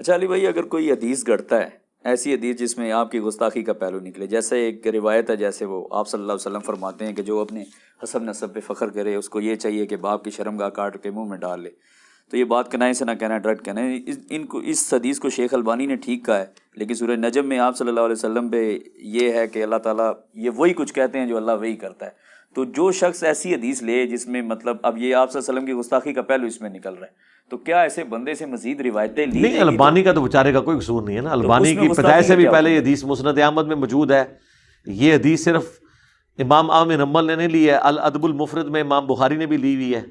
اچھا علی بھائی، اگر کوئی حدیث گھڑتا ہے، ایسی حدیث جس میں آپ کی گستاخی کا پہلو نکلے، جیسے ایک روایت ہے، جیسے وہ آپ صلی اللہ علیہ وسلم فرماتے ہیں کہ جو اپنے حسب نسب پہ فخر کرے اس کو یہ چاہیے کہ باپ کی شرمگاہ کاٹ کے منہ میں ڈال لے، تو یہ بات کنائیں سے نہ کہنا، ڈرٹ کہنا ہے۔ اس حدیث کو شیخ البانی نے ٹھیک کہا ہے، لیکن سورہ نجم میں آپ صلی اللہ علیہ وسلم پہ یہ ہے کہ اللہ تعالیٰ یہ وہی کچھ کہتے ہیں جو اللہ وہی کرتا ہے۔ تو جو شخص ایسی حدیث لے جس میں مطلب اب یہ آپ صلی اللہ علیہ وسلم کی گستاخی کا پہلو اس میں نکل رہا ہے، تو کیا ایسے بندے سے مزید روایتیں لی نہیں، البانی کا تو بیچارے کا کوئی قصور نہیں ہے نا، البانی کی پیدائش سے بھی پہلے یہ حدیث مسند احمد میں موجود ہے۔ یہ حدیث صرف امام احمد بن حنبل نے نہیں لی ہے، الادب المفرد میں امام بخاری نے بھی لی ہوئی ہے،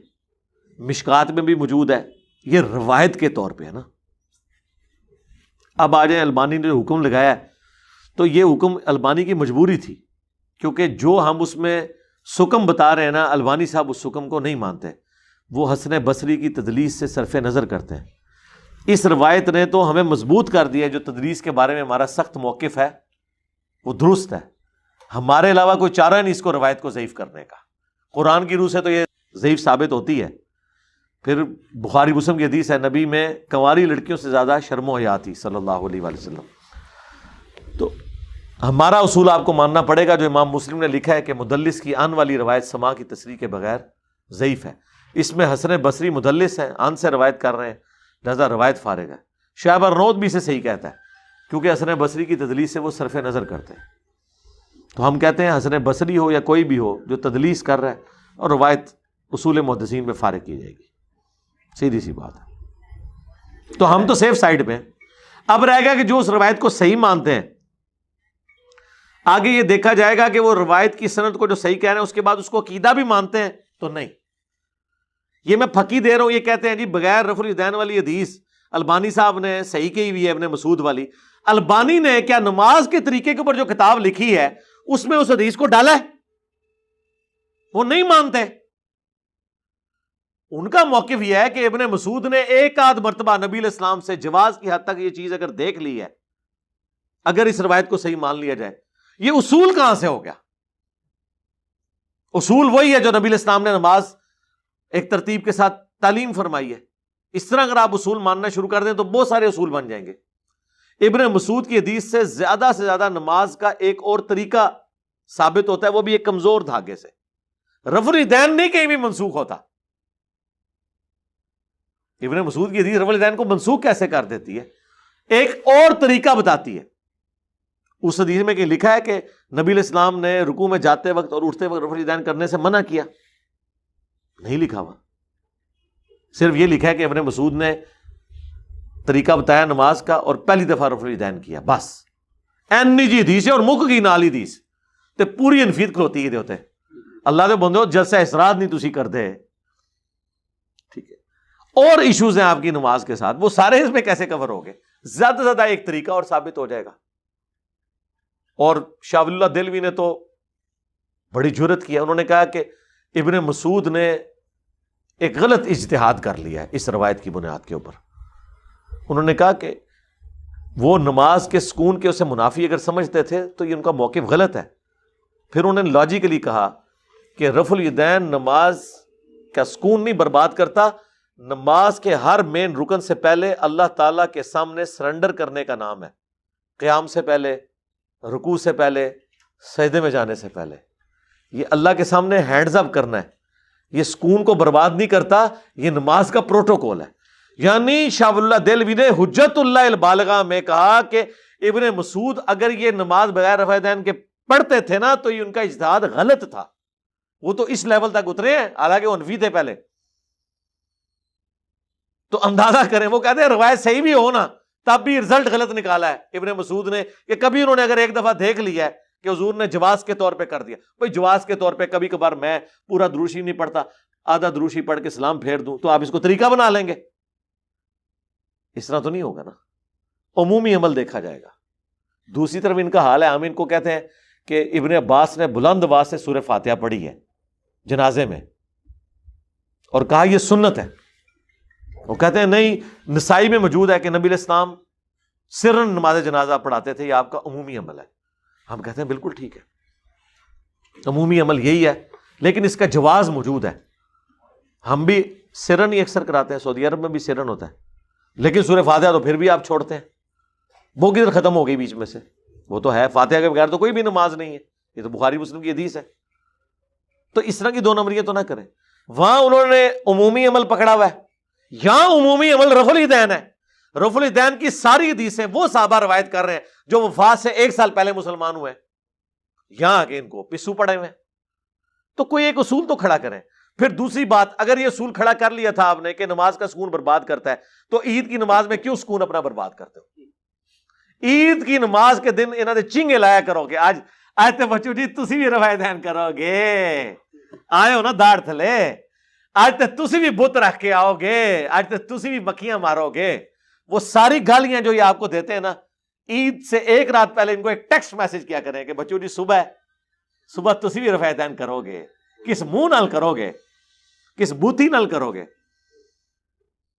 مشکات میں بھی موجود ہے، یہ روایت کے طور پہ ہے نا۔ اب آ جائیں، البانی نے جو حکم لگایا ہے تو یہ حکم البانی کی مجبوری تھی، کیونکہ جو ہم اس میں سکم بتا رہے ہیں نا، البانی صاحب اس سکم کو نہیں مانتے، وہ حسن بصری کی تدلیس سے صرف نظر کرتے ہیں۔ اس روایت نے تو ہمیں مضبوط کر دیا، جو تدلیس کے بارے میں ہمارا سخت موقف ہے وہ درست ہے، ہمارے علاوہ کوئی چارہ نہیں اس کو روایت کو ضعیف کرنے کا۔ قرآن کی روح سے تو یہ ضعیف ثابت ہوتی ہے۔ پھر بخاری مسلم کی حدیث ہے، نبی میں کنواری لڑکیوں سے زیادہ شرم و حیا تھی صلی اللہ علیہ وآلہ وسلم۔ تو ہمارا اصول آپ کو ماننا پڑے گا جو امام مسلم نے لکھا ہے کہ مدلس کی آن والی روایت سما کی تصریح کے بغیر ضعیف ہے۔ اس میں حسن بصری مدلس ہیں، آن سے روایت کر رہے ہیں، لہذا روایت فارغ ہے۔ شعیب ارنود بھی اسے صحیح کہتا ہے، کیونکہ حسن بصری کی تدلیس سے وہ صرف نظر کرتے ہیں۔ تو ہم کہتے ہیں حسن بصری ہو یا کوئی بھی ہو جو تدلیس کر رہا ہے، اور روایت اصول محدثین میں فارغ کی جائے گی، سیدھی سی بات ہے۔ تو ہم تو سیف سائڈ پہ ہیں۔ اب رہے گا کہ جو اس روایت کو صحیح مانتے ہیں، آگے یہ دیکھا جائے گا کہ وہ روایت کی سند کو جو صحیح کہہ رہے ہیں اس کے بعد اس کو عقیدہ بھی مانتے ہیں تو نہیں۔ یہ میں پھکی دے رہا ہوں، یہ کہتے ہیں جی بغیر رفع الیدین والی حدیث البانی صاحب نے صحیح کی ہوئی ہے، ابن مسعود والی۔ البانی نے کیا نماز کے طریقے کے اوپر جو کتاب لکھی ہے اس میں اس حدیث کو ڈالا ہے؟ وہ نہیں مانتے۔ ان کا موقف یہ ہے کہ ابن مسعود نے ایک آدھ مرتبہ نبی علیہ السلام سے جواز کی حد تک یہ چیز اگر دیکھ لی ہے، اگر اس روایت کو صحیح مان لیا جائے، یہ اصول کہاں سے ہو گیا؟ اصول وہی ہے جو نبی علیہ السلام نے نماز ایک ترتیب کے ساتھ تعلیم فرمائی ہے۔ اس طرح اگر آپ اصول ماننا شروع کر دیں تو بہت سارے اصول بن جائیں گے۔ ابن مسعود کی حدیث سے زیادہ نماز کا ایک اور طریقہ ثابت ہوتا ہے، وہ بھی ایک کمزور دھاگے سے۔ رفع الیدین نہیں کہیں بھی منسوخ ہوتا۔ ابن مسعود کی حدیث رفع الیدین کو منسوخ کیسے کر دیتی ہے؟ ایک اور طریقہ بتاتی ہے۔ اس حدیث میں کہ لکھا ہے کہ نبی علیہ السلام نے رکوع میں جاتے وقت اور اٹھتے وقت رفع الیدین کرنے سے منع کیا، نہیں لکھا ہوا۔ صرف یہ لکھا ہے کہ ابن مسعود نے طریقہ بتایا نماز کا اور پہلی دفعہ رفع الیدین کیا، بس۔ اینی جی حدیث ہے اور مک گئی نال حدیث تے پوری انفید کھلوتی ہے ہوتے اللہ دے بندو، جلسہ اسراد نہیں تسی کرتے، ٹھیک ہے۔ اور ایشوز ہیں آپ کی نماز کے ساتھ، وہ سارے اس میں کیسے کور ہو گئے؟ زیادہ سے زیادہ ایک طریقہ اور ثابت ہو جائے گا۔ اور شاہ ولی اللہ دہلوی نے تو بڑی جرأت کیا، انہوں نے کہا کہ ابن مسعود نے ایک غلط اجتہاد کر لیا ہے اس روایت کی بنیاد کے اوپر۔ انہوں نے کہا کہ وہ نماز کے سکون کے اسے منافی اگر سمجھتے تھے تو یہ ان کا موقف غلط ہے۔ پھر انہوں نے لاجیکلی کہا کہ رفع الیدین نماز کا سکون نہیں برباد کرتا، نماز کے ہر مین رکن سے پہلے اللہ تعالیٰ کے سامنے سرنڈر کرنے کا نام ہے، قیام سے پہلے، رکوع سے پہلے، سجدے میں جانے سے پہلے۔ یہ اللہ کے سامنے ہینڈز اپ کرنا ہے، یہ سکون کو برباد نہیں کرتا، یہ نماز کا پروٹوکول ہے۔ یعنی شاہ ولی اللہ دہلوی نے حجت اللہ البالغہ میں کہا کہ ابن مسعود اگر یہ نماز بغیر رفع الیدین کے پڑھتے تھے نا تو یہ ان کا اجتہاد غلط تھا۔ وہ تو اس لیول تک اترے ہیں، حالانکہ وہ انفی تھے پہلے۔ تو اندازہ کریں، وہ کہتے ہیں روایت صحیح بھی ہو نا تب بھی رزلٹ غلط نکالا ہے ابن مسعود نے، کہ کبھی انہوں نے اگر ایک دفعہ دیکھ لیا ہے کہ حضور نے جواز کے طور پہ کر دیا، بھائی جواز کے طور پہ کبھی کبھار میں پورا دروشی نہیں پڑھتا، آدھا دروشی پڑھ کے سلام پھیر دوں، تو آپ اس کو طریقہ بنا لیں گے؟ اس طرح تو نہیں ہوگا نا، عمومی عمل دیکھا جائے گا۔ دوسری طرف ان کا حال ہے، ہم ان کو کہتے ہیں کہ ابن عباس نے بلند آواز سے سورہ فاتحہ پڑھی ہے جنازے میں اور کہا یہ سنت ہے۔ وہ کہتے ہیں نہیں، نسائی میں موجود ہے کہ نبی علیہ السلام سرن نماز جنازہ پڑھاتے تھے، یہ آپ کا عمومی عمل ہے۔ ہم کہتے ہیں بالکل ٹھیک ہے، عمومی عمل یہی ہے، لیکن اس کا جواز موجود ہے۔ ہم بھی سرن ہی اکثر کراتے ہیں، سعودی عرب میں بھی سرن ہوتا ہے، لیکن سورہ فاتحہ تو پھر بھی آپ چھوڑتے ہیں، وہ کدھر ختم ہو گئی بیچ میں سے؟ وہ تو ہے، فاتحہ کے بغیر تو کوئی بھی نماز نہیں ہے، یہ تو بخاری مسلم کی حدیث ہے۔ تو اس طرح کی دو نمبریاں تو نہ کریں۔ وہاں انہوں نے عمومی عمل پکڑا ہوا ہے، یہاں عمومی عمل رفع الیدین ہے۔ رفع الیدین کی ساری حدیثیں وہ صحابہ روایت کر رہے ہیں جو وفات سے 1 سال پہلے مسلمان ہوئے، یہاں آ کے ان کو پسو پڑے ہوئے ہیں۔ تو کوئی ایک اصول تو کھڑا کریں۔ پھر دوسری بات، اگر یہ اصول کھڑا کر لیا تھا آپ نے کہ نماز کا سکون برباد کرتا ہے، تو عید کی نماز میں کیوں سکون اپنا برباد کرتے ہو؟ عید کی نماز کے دن انہوں نے چنگے لایا کرو گے، آج تے بچو جی تسی بھی رفع دین کرو گے، آئے ہو نا داڑ تھلے، آج تے تسی بھی بت رکھ کے آؤ گے، آج تے تسی بھی مکھیاں مارو گے۔ وہ ساری گالیاں جو یہ آپ کو دیتے ہیں نا، عید سے 1 رات پہلے ان کو ایک ٹیکسٹ میسج کیا کریں کہ بچو جی صبح تسی بھی رفع دین کرو گے، کس منہ نال کرو گے، کس بوتی نال کرو گے؟